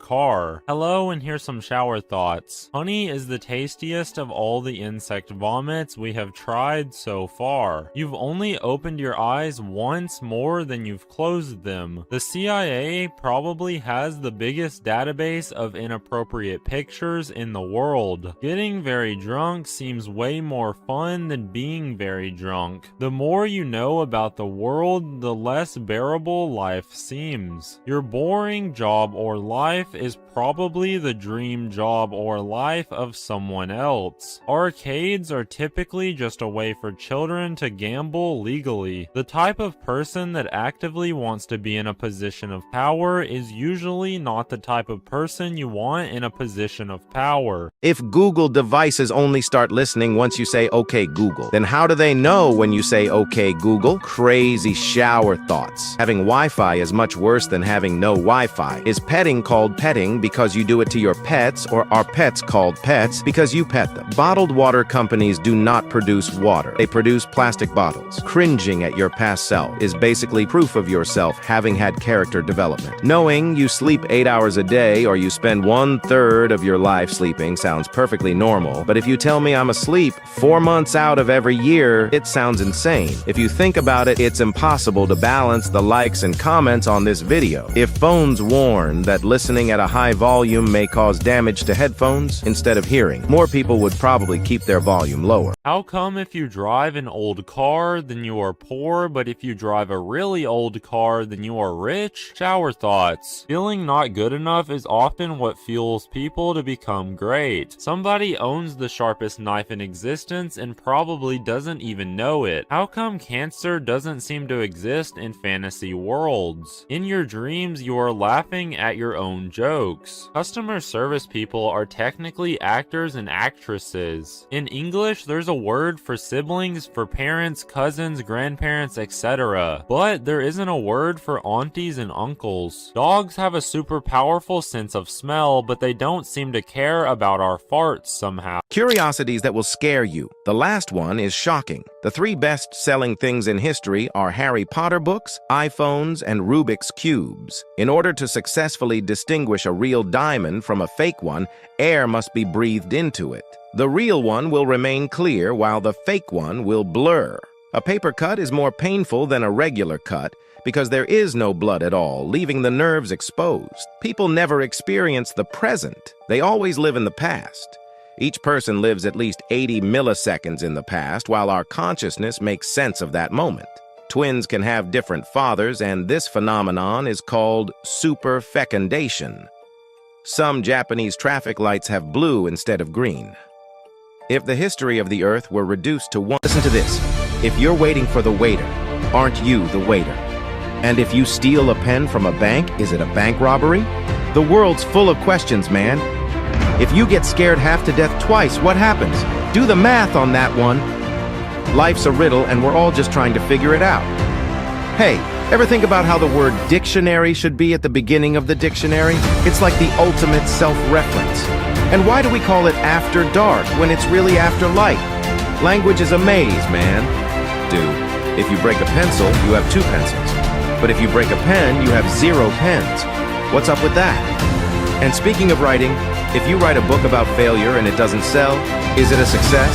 car. Hello, and here's some shower thoughts. Honey is the tastiest of all the insect vomits we have tried so far. You've only opened your eyes once more than you've closed them. The CIA probably has the biggest database of inappropriate pictures in the world. Getting very drunk seems way more fun than being very drunk. The more you know about the world, the less bearable life seems. Your boring job or life is probably the dream job or life of someone else. Arcades are typically just a way for children to gamble legally. The type of person that actively wants to be in a position of power is usually not the type of person you want in a position of power. If Google devices only start listening once you say, "Okay, Google," then how do they know when you say, "Okay, Google"? Crazy shower thoughts. Having Wi-Fi is much worse than having no Wi-Fi. Is petting called petting because you do it to your pets, or are pets called pets because you pet them? Bottled water companies do not produce water. They produce plastic bottles. Cringing at your past self is basically proof of yourself having had character development. Knowing you sleep 8 hours a day or you spend 1/3 of your life sleeping sounds perfectly normal, but if you tell me I'm asleep 4 months out of every year, it sounds insane. If you think about it, it's impossible to balance the likes and comments on this video. If phones warn that listening at a high volume may cause damage to headphones instead of hearing, more people would probably keep their volume lower. How come if you drive an old car, then you are poor, but if you drive a really old car, then you are rich? Shower thoughts. Feeling not good enough is often what fuels people to become great. Somebody owns the sharpest knife in existence and probably doesn't even know it. How come cancer doesn't seem to exist in fantasy worlds? In your dreams, you are laughing at your own jokes. Customer service people are technically actors and actresses. In English, there's a word for siblings, for parents, cousins, grandparents, etc. But there isn't a word for aunties and uncles. Dogs have a super powerful sense of smell, but they don't seem to care about our farts somehow. Curiosities that will scare you. The last one is shocking. The 3 best-selling things in history are Harry Potter books, iPhones, and Rubik's Cubes. In order to successfully distinguish a real diamond from a fake one, air must be breathed into it. The real one will remain clear while the fake one will blur. A paper cut is more painful than a regular cut because there is no blood at all, leaving the nerves exposed. People never experience the present. They always live in the past. Each person lives at least 80 milliseconds in the past, while our consciousness makes sense of that moment. Twins can have different fathers, and this phenomenon is called superfecundation. Some Japanese traffic lights have blue instead of green. If the history of the Earth were reduced to one... Listen to this. If you're waiting for the waiter, aren't you the waiter? And if you steal a pen from a bank, is it a bank robbery? The world's full of questions, man. If you get scared half to death twice, what happens? Do the math on that one. Life's a riddle, and we're all just trying to figure it out. Hey, ever think about how the word dictionary should be at the beginning of the dictionary? It's like the ultimate self-reference. And why do we call it after dark when it's really after light? Language is a maze, man. Dude, if you break a pencil, you have 2 pencils. But if you break a pen, you have 0 pens. What's up with that? And speaking of writing, if you write a book about failure and it doesn't sell, is it a success?